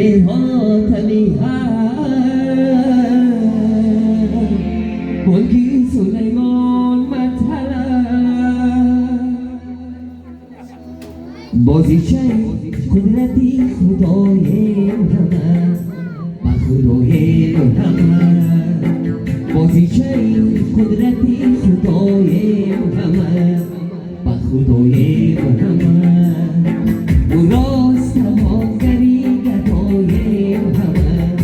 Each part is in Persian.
دهاتمی ملکی سلیمان مطلب بازیچه قدرتی خدای محمد و خدای محمد بازیچه قدرتی خدای محمد و خدای محمد او راست تمامگری گدای محمد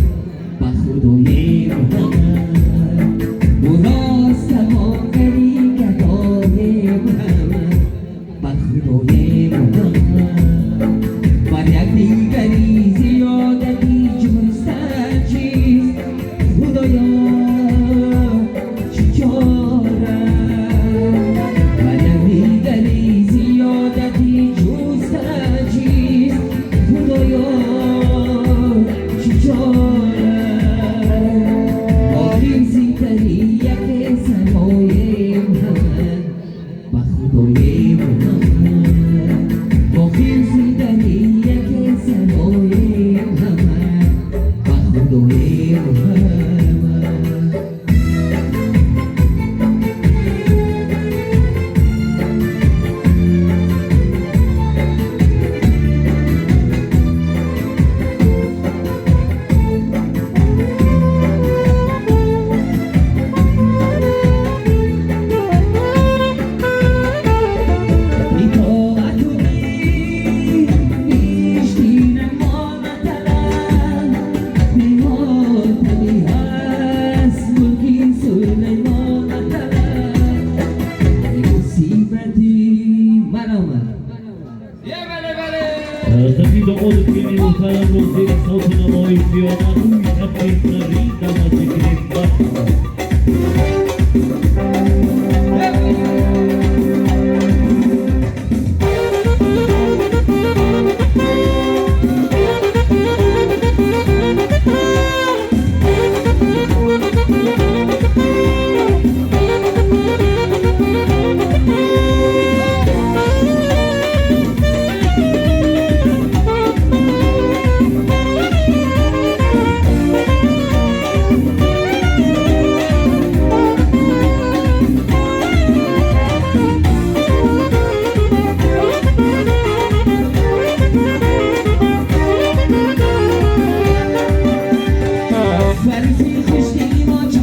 و خدای محمد او راست تمامگری گدای محمد و خدای محمد و یک دیگری زیادتی جستن چیست خدایا چی چاره و یک دیگری زیادتی جستن چیست خدایا چی چاره آخیزی تری یک سمای محمد و خدای محمد آخیزی تری یک سمای محمد و خدای محمد خطی داماد که محترم رو زیر صوت نمایی سیامت روی تبریز نرید دمت گرفت بخ